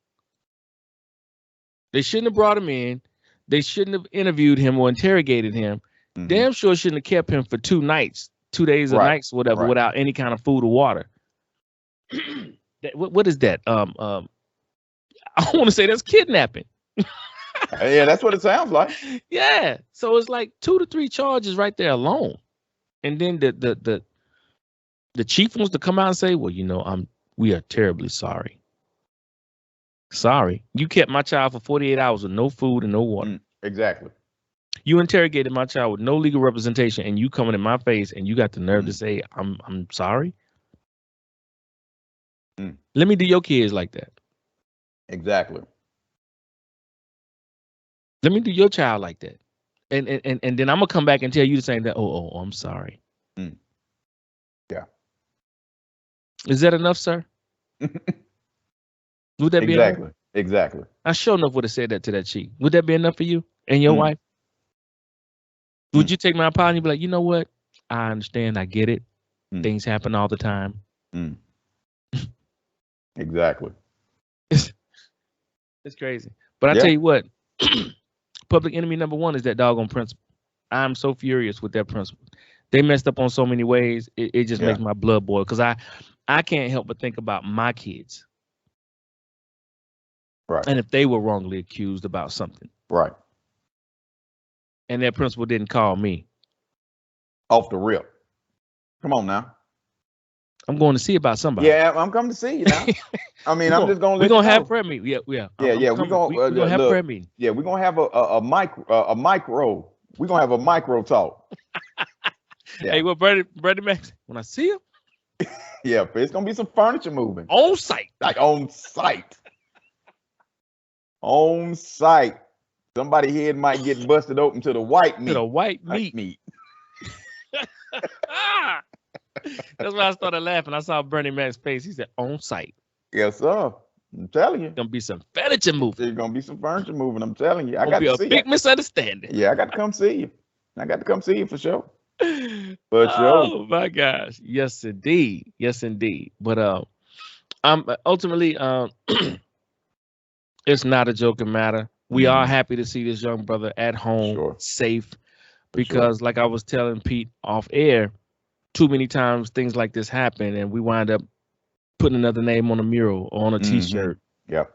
They shouldn't have brought him in. They shouldn't have interviewed him or interrogated him. Mm-hmm. Damn sure shouldn't have kept him for 2 nights, 2 days or nights, whatever, without any kind of food or water. What is that? I want to say that's kidnapping. Yeah, that's what it sounds like. Yeah. So it's like 2 to 3 charges right there alone. And then the chief wants to come out and say, well, we are terribly sorry. Sorry. You kept my child for 48 hours with no food and no water. Exactly. You interrogated my child with no legal representation, and you coming in my face and you got the nerve to say, I'm sorry. Let me do your kids like that. Exactly. Let me do your child like that. And then I'm gonna come back and tell you the same thing. Oh, I'm sorry. Yeah. Is that enough, sir? Would that be enough? Exactly. I sure enough would have said that to that chief. Would that be enough for you and your wife? Would you take my apology and be like, you know what? I understand. I get it. Things happen all the time. Exactly. It's crazy. But I tell you what, public enemy number 1 is that doggone principal. I'm so furious with that principal. They messed up on so many ways. It just makes my blood boil, because I can't help but think about my kids. Right. And if they were wrongly accused about something. Right. And that principal didn't call me. Off the rip. Come on now. I'm going to see about somebody. Yeah, I'm coming to see you now. I mean, I'm just going to let you know. We're going to have prayer meeting. Yeah. We're going to have prayer meeting. Yeah, we're going to have a micro. We're going to have a micro talk. Yeah. Hey, well, Brady Max, when I see him. Yeah, it's going to be some furniture moving. On site. Like on site. On site. Somebody's head might get busted open to the white meat. To the white meat. That's why I started laughing. I saw Bernie Mac's face. He said, on site. Yes, sir. I'm telling you. Gonna be some furniture moving. There's gonna be some furniture moving. I'm telling you. I got to see a big misunderstanding. Yeah, I got to come see you. I got to come see you for sure. Oh my gosh. Yes, indeed. Yes, indeed. But I'm ultimately it's not a joking matter. We are happy to see this young brother at home, safe, because like I was telling Pete off air, too many times things like this happen and we wind up putting another name on a mural or on a t-shirt. Yep.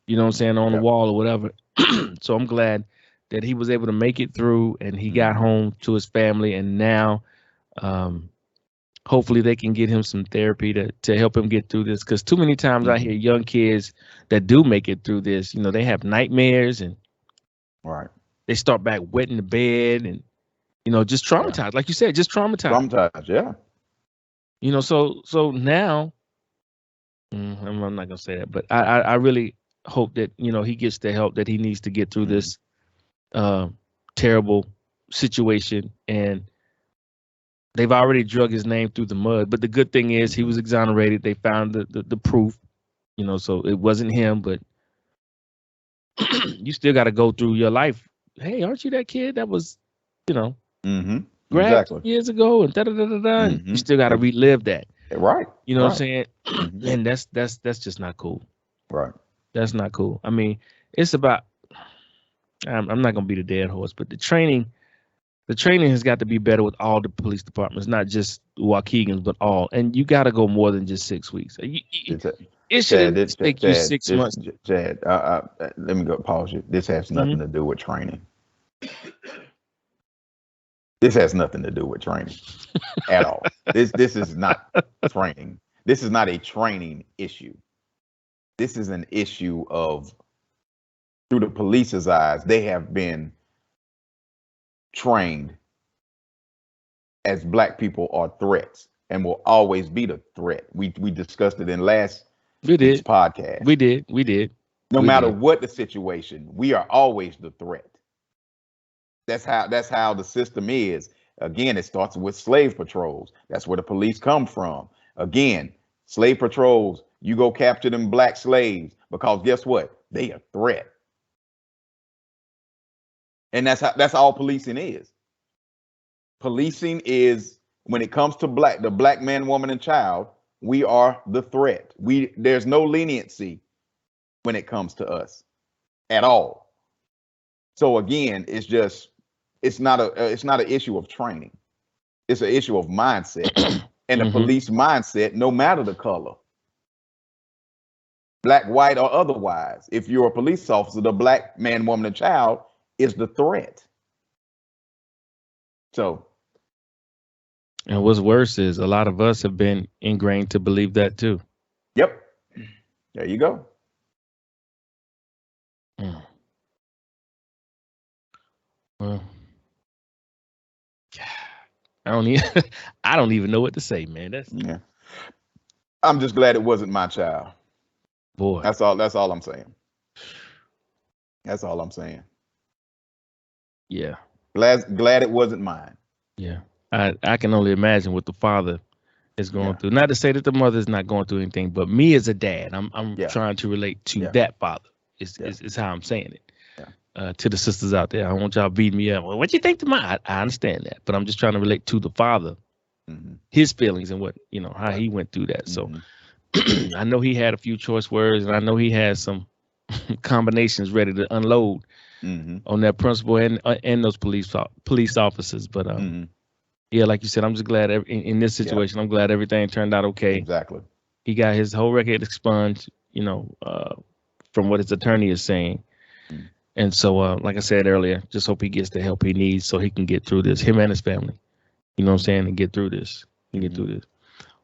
You know what I'm saying? On the wall or whatever. So I'm glad that he was able to make it through and he got home to his family, and now hopefully they can get him some therapy to help him get through this. Because too many times I hear young kids that do make it through this, they have nightmares and they start back wetting the bed and just traumatized, like you said, just traumatized. Traumatized, yeah. So now, I'm not gonna say that, but I really hope that he gets the help that he needs to get through this terrible situation. And they've already drug his name through the mud. But the good thing is he was exonerated. They found the proof, so it wasn't him. But you still got to go through your life. Hey, aren't you that kid that was, grabbed exactly years ago and da-da-da-da-da? You still got to relive that. Right. You know what I'm saying? And that's just not cool. Right. That's not cool. I mean, it's about, I'm not going to beat a dead horse, but the training has got to be better with all the police departments, not just Waukegan's, but all. And you got to go more than just 6 weeks. It should take you 6 months. Chad, let me go pause you. This has nothing to do with training. This has nothing to do with training at all. This is not training. This is not a training issue. This is an issue of, through the police's eyes, they have been trained as Black people are threats and will always be the threat. We discussed it in last week's podcast. We did. No matter what the situation, we are always the threat. That's how the system is. Again, it starts with slave patrols. That's where the police come from. Again, slave patrols, you go capture them Black slaves because guess what? They a threat. And that's all policing is. Policing is, when it comes to the Black man, woman, and child, we are the threat. There's no leniency when it comes to us at all. So again, it's not an issue of training. It's an issue of mindset. And the police mindset, no matter the color, Black, white, or otherwise, if you're a police officer, the Black man, woman, and child is the threat. So, and what's worse is a lot of us have been ingrained to believe that too. Yep. There you go. Well, I don't even know what to say, man. I'm just glad it wasn't my child. Boy. That's all I'm saying. That's all I'm saying. Yeah. Glad it wasn't mine. Yeah. I can only imagine what the father is going through. Not to say that the mother is not going through anything, but me as a dad, I'm trying to relate to that father. Is how I'm saying it. To the sisters out there, I don't want y'all beating me up. Well, what you think to my? I understand that, but I'm just trying to relate to the father, his feelings and what how he went through that. So I know he had a few choice words, and I know he had some combinations ready to unload on that principal and those police officers. But yeah, like you said, I'm just glad in this situation, I'm glad everything turned out okay. Exactly. He got his whole record expunged, from what his attorney is saying. And so, like I said earlier, just hope he gets the help he needs so he can get through this, him and his family. You know what I'm saying? And get through this.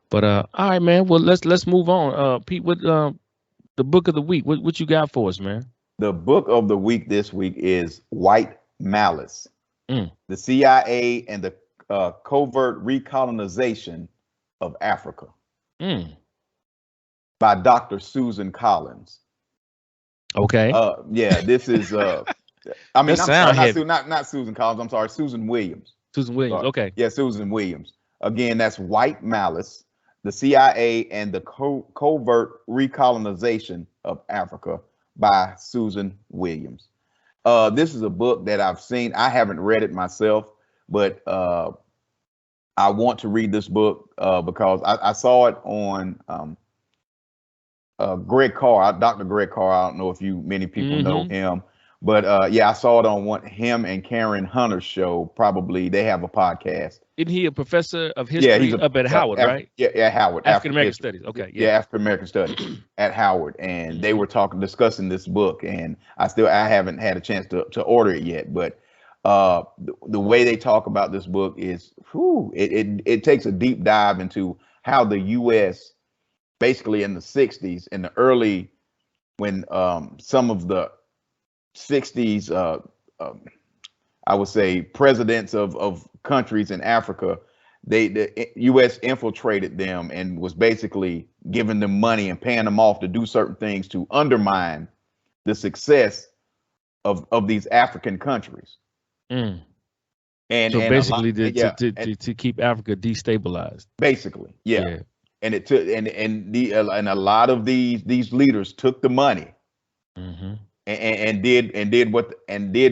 But all right, man. Well, let's move on. Pete, what the book of the week? What you got for us, man? The book of the week this week is White Malice: The CIA and the Covert Recolonization of Africa, by Dr. Susan Collins. Okay. This is I'm sorry, not Susan Collins. I'm sorry, Susan Williams. Susan Williams. Sorry. Okay. Yeah, Susan Williams. Again, that's White Malice: The CIA and the Covert Recolonization of Africa by Susan Williams. This is a book that I've seen. I haven't read it myself, but I want to read this book because I saw it on Greg Carr, Dr. Greg Carr. I don't know if many people know him, but I saw it on him and Karen Hunter's show. Probably they have a podcast. Isn't he a professor of history up at Howard, right? Yeah, Howard. African American Studies. Okay. Yeah, African American Studies at Howard, and they were discussing this book, and I haven't had a chance to order it yet, but the way they talk about this book is, it takes a deep dive into how the U.S. basically in the 60s, in the early, when some of the 60s, I would say, presidents of countries in Africa, the U.S. infiltrated them and was basically giving them money and paying them off to do certain things to undermine the success of these African countries. Mm. And so and basically, to keep Africa destabilized. Basically, yeah. Yeah. And it took and a lot of these leaders took the money Mm-hmm. and did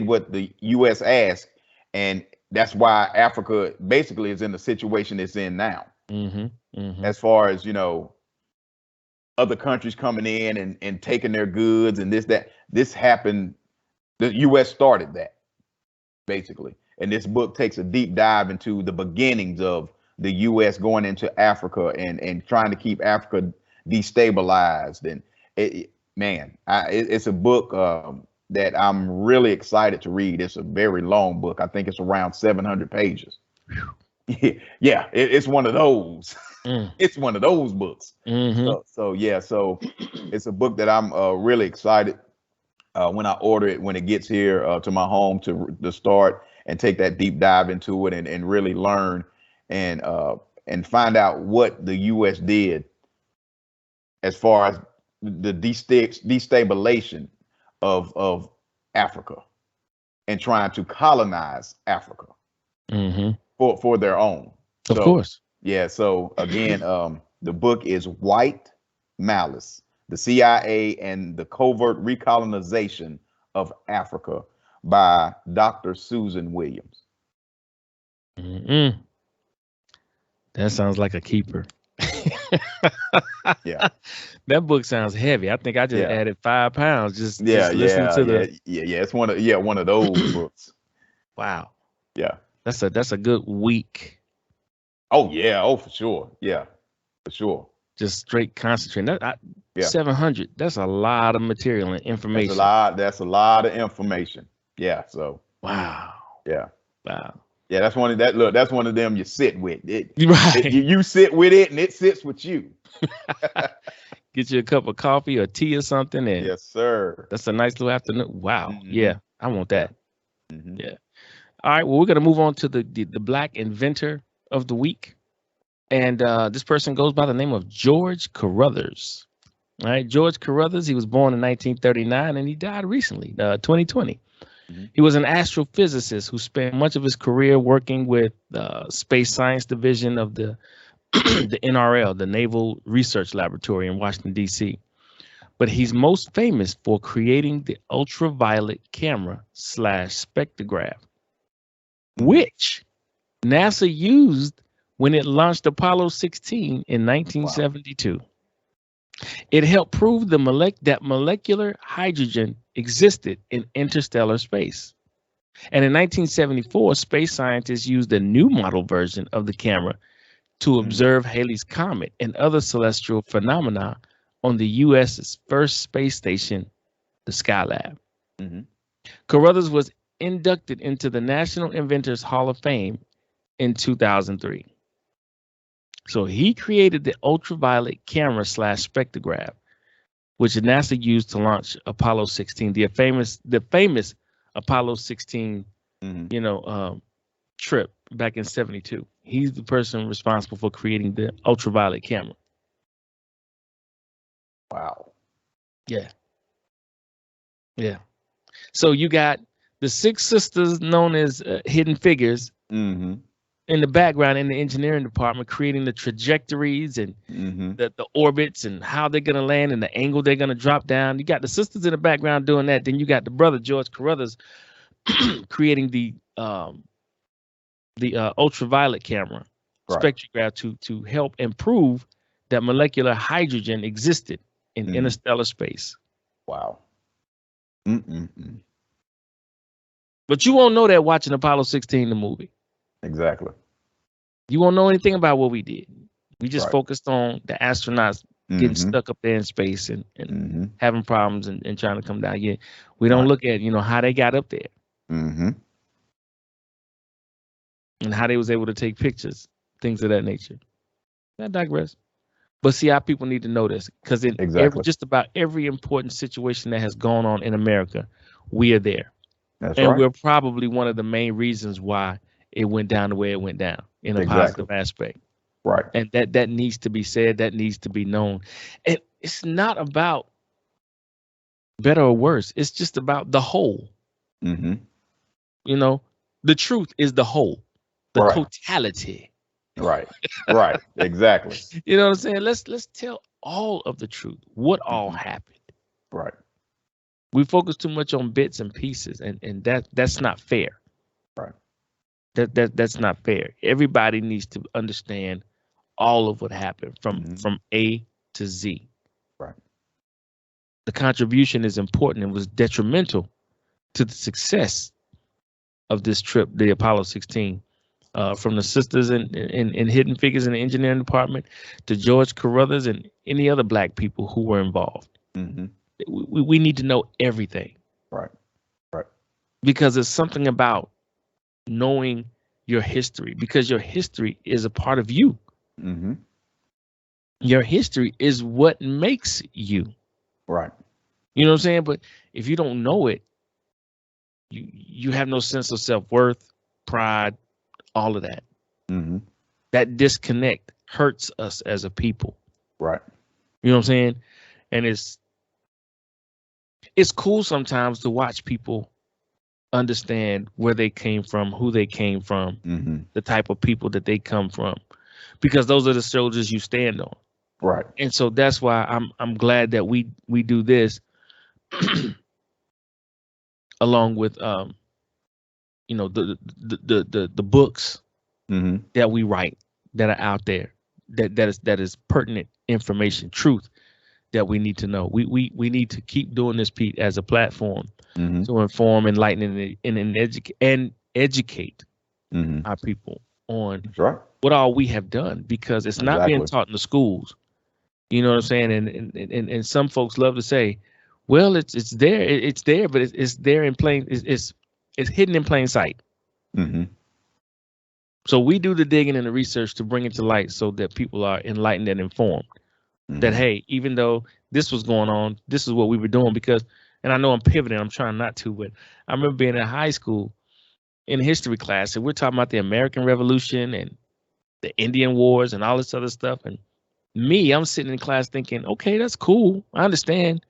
what the U.S. asked, and that's why Africa basically is in the situation it's in now. Mm-hmm. Mm-hmm. As far as, you know, other countries coming in and taking their goods and this happened. The U.S. started that basically, and this book takes a deep dive into the beginnings of the U.S. going into Africa and trying to keep Africa destabilized. And it's a book that I'm really excited to read. It's a very long book. I think it's around 700 pages. Yeah, it's one of those. It's one of those books. Mm-hmm. So it's a book that I'm really excited when I order it, when it gets here to my home to start and take that deep dive into it and really learn and find out what the U.S. did as far as the destabilization of Africa and trying to colonize Africa for their own. Of course. Yeah. So again, the book is White Malice: The CIA and the Covert Recolonization of Africa by Dr. Susan Williams. Mm-hmm. That sounds like a keeper. Yeah. That book sounds heavy. I think I just added 5 pounds just listening to the. It's one of those books. Wow. Yeah. That's a good week. Oh yeah. Oh, for sure. Yeah, for sure. Just straight concentrating. 700. That's a lot of material and information. That's a lot of information. Yeah. So. Wow. Yeah. Wow. Yeah, that's one of that. Look, that's one of them you sit with. Right. You sit with it, and it sits with you. Get you a cup of coffee or tea or something, and yes, sir. That's a nice little afternoon. Wow. Mm-hmm. Yeah, I want that. Mm-hmm. Yeah. All right. Well, we're gonna move on to the Black Inventor of the Week, and this person goes by the name of George Carruthers. All right, George Carruthers. He was born in 1939, and he died recently, 2020. Mm-hmm. He was an astrophysicist who spent much of his career working with the Space Science Division of the the NRL, the Naval Research Laboratory in Washington, D.C. But he's most famous for creating the ultraviolet camera / spectrograph, which NASA used when it launched Apollo 16 in 1972. Wow. It helped prove that molecular hydrogen existed in interstellar space. And in 1974, space scientists used a new model version of the camera to observe Halley's Comet and other celestial phenomena on the U.S.'s first space station, the Skylab. Mm-hmm. Carruthers was inducted into the National Inventors Hall of Fame in 2003. So he created the ultraviolet camera / spectrograph, which NASA used to launch Apollo 16, the famous Apollo 16, trip back in '72. He's the person responsible for creating the ultraviolet camera. Wow. Yeah. Yeah. So you got the 6 sisters known as Hidden Figures. Mm-hmm. In the background in the engineering department, creating the trajectories and the orbits and how they're going to land and the angle they're going to drop down. You got the sisters in the background doing that. Then you got the brother, George Carruthers, creating the ultraviolet camera spectrograph to help improve that molecular hydrogen existed in interstellar space. Wow. But you won't know that watching Apollo 16, the movie. Exactly. You won't know anything about what we did. We just focused on the astronauts getting stuck up there in space and having problems and trying to come down. Yeah, we don't look at how they got up there and how they was able to take pictures, things of that nature. I digress. But see, our people need to know this because in just about every important situation that has gone on in America, we are there. That's and right. we're probably one of the main reasons why it went down the way it went down in a Exactly. positive aspect. Right. And that needs to be said. That needs to be known. And it's not about better or worse. It's just about the whole. Mm-hmm. You know, the truth is the whole, the Right. totality. Right. Right. Exactly. You know what I'm saying? Let's tell all of the truth. What all happened? Right. We focus too much on bits and pieces, and that's not fair. Right. That's not fair. Everybody needs to understand all of what happened from A to Z. Right. The contribution is important and was detrimental to the success of this trip, the Apollo 16. From the sisters and Hidden Figures in the engineering department to George Carruthers and any other black people who were involved. Mm-hmm. We need to know everything. Right. Right. Because it's something about knowing your history, because your history is a part of you. Mm-hmm. Your history is what makes you. Right. You know what I'm saying? But if you don't know it, you have no sense of self-worth, pride, all of that. Mm-hmm. That disconnect hurts us as a people. Right. You know what I'm saying? And it's cool sometimes to watch people understand where they came from, who they came from, the type of people that they come from, because those are the shoulders you stand on. Right. And so that's why I'm glad that we do this along with you know, the books that we write that are out there, that is pertinent information, truth that we need to know. We need to keep doing this, Pete, as a platform to inform, enlighten, and educate our people on what all we have done, because it's not being taught in the schools. You know what I'm saying? And some folks love to say, well, it's there, but it's there in plain, it's hidden in plain sight. So we do the digging and the research to bring it to light so that people are enlightened and informed. That, hey, even though this was going on, this is what we were doing. Because, and I know I'm pivoting, I'm trying not to, but I remember being in high school in history class, and we're talking about the American Revolution and the Indian Wars and all this other stuff. And I'm sitting in class thinking, okay, that's cool. I understand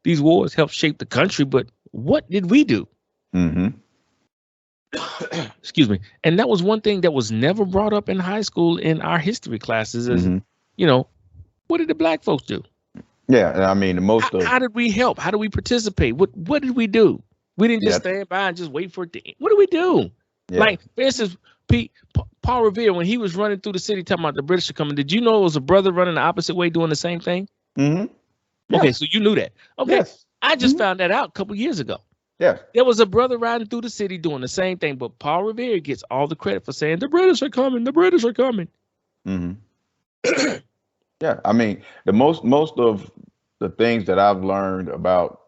these wars helped shape the country, but what did we do? Excuse me. And that was one thing that was never brought up in high school in our history classes is, you know, what did the black folks do? Yeah, I mean, how did we help? How did we participate? What did we do? We didn't just stand by and just wait for it to end. What did we do? Yeah. Like, for instance, Paul Revere, when he was running through the city talking about the British are coming, did you know it was a brother running the opposite way doing the same thing? Okay, so you knew that. Okay, I just found that out a couple years ago. Yeah, there was a brother riding through the city doing the same thing, but Paul Revere gets all the credit for saying the British are coming. The British are coming. Yeah, I mean, the most of the things that I've learned about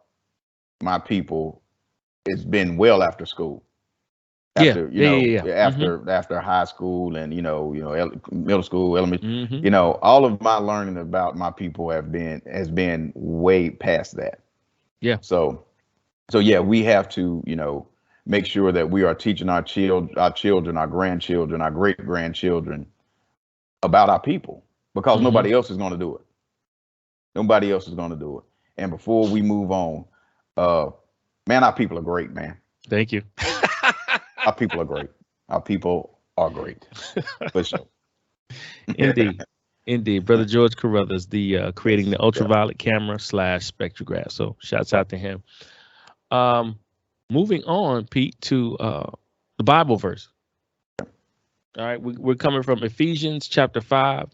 my people, it's been well after school. After after high school and middle school, elementary, all of my learning about my people has been way past that. Yeah. So yeah, we have to make sure that we are teaching our children, our grandchildren, our great grandchildren about our people, because nobody else is going to do it. Nobody else is going to do it. And before we move on, man, our people are great, man. Thank you. Our people are great. Our people are great. For sure. Indeed. Brother George Carruthers, the creating the ultraviolet camera / spectrograph. So shouts out to him. Moving on, Pete, to the Bible verse. All right, we're coming from Ephesians chapter 5,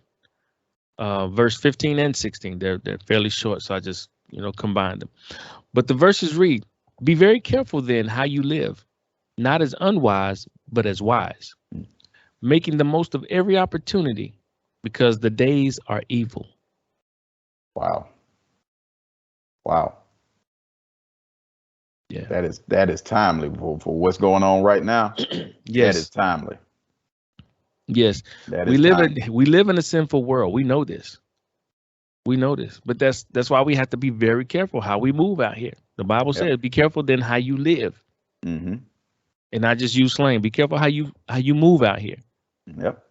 verse 15 and 16. They're fairly short, so I just combined them. But the verses read, "Be very careful then how you live, not as unwise, but as wise, making the most of every opportunity, because the days are evil." Wow. Yeah, that is timely for what's going on right now. Yes, that is timely. Yes, we live in a sinful world. We know this. But that's why we have to be very careful how we move out here. The Bible says, "Be careful then how you live." Mm-hmm. And not just use slang. Be careful how you move out here. Yep.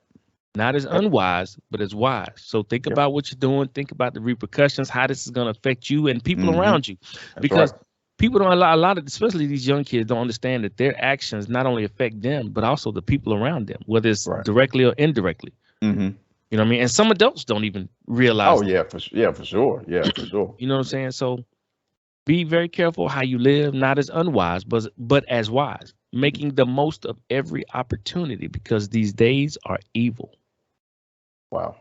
Not as unwise, but as wise. So think about what you're doing. Think about the repercussions, how this is going to affect you and people around you. Because people don't, a lot of, especially these young kids, don't understand that their actions not only affect them, but also the people around them, whether it's directly or indirectly. Mm-hmm. You know what I mean? And some adults don't even realize. Oh, yeah, for sure. Yeah, for sure. You know what I'm saying? So be very careful how you live, not as unwise, but as wise, making the most of every opportunity, because these days are evil. Wow.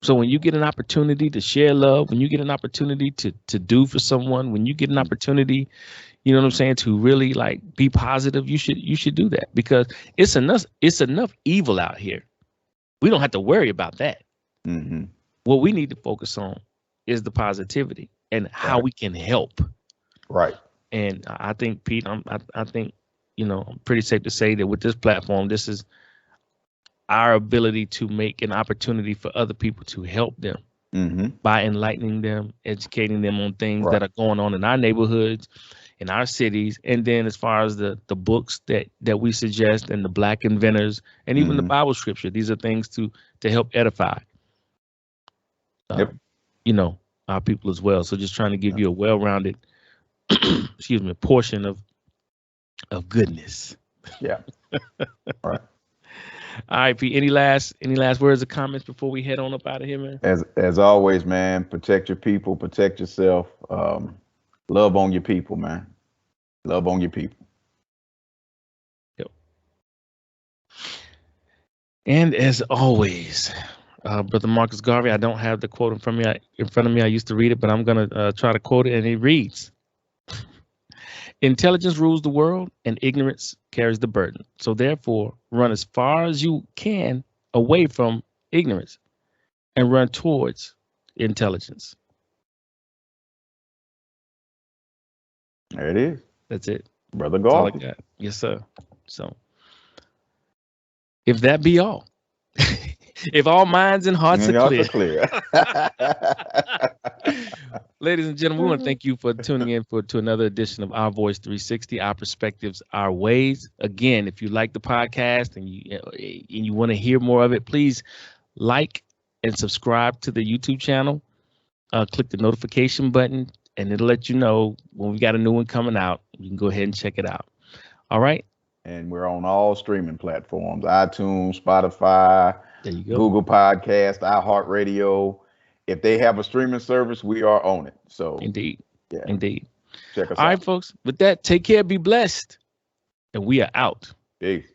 So when you get an opportunity to share love, when you get an opportunity to do for someone, when you get an opportunity, you know what I'm saying, to really like be positive, you should do that, because it's enough evil out here. We don't have to worry about that. Mm-hmm. What we need to focus on is the positivity and how we can help. Right. And I think, Pete, I think, you know, I'm pretty safe to say that with this platform, this is our ability to make an opportunity for other people to help them by enlightening them, educating them on things that are going on in our neighborhoods, in our cities. And then as far as the books that we suggest, and the Black inventors, and even the Bible scripture, these are things to help edify, you know, our people as well. So just trying to give you a well-rounded, portion of goodness. Yeah. All right. All right, Pete. Any last words or comments before we head on up out of here, man? As always, man, protect your people, protect yourself. Love on your people, man. Love on your people. Yep. And as always, Brother Marcus Garvey, I don't have the quote in front of me. I used to read it, but I'm gonna try to quote it, and it reads: "Intelligence rules the world, and ignorance carries the burden. So therefore, run as far as you can away from ignorance and run towards intelligence." There it is. That's it. Brother That's all I Garvey. got. Yes, sir. So if that be all, if all minds and hearts are clear. Ladies and gentlemen, we want to thank you for tuning in to another edition of Our Voice 360, Our Perspectives, Our Ways. Again, if you like the podcast and you want to hear more of it, please like and subscribe to the YouTube channel. Click the notification button, and it'll let you know when we got a new one coming out. You can go ahead and check it out. All right. And we're on all streaming platforms: iTunes, Spotify, there you go, Google Podcast, iHeartRadio. If they have a streaming service, we are on it. So indeed. Yeah. Indeed. Check us out. All right, folks. With that, take care, be blessed, and we are out. Peace.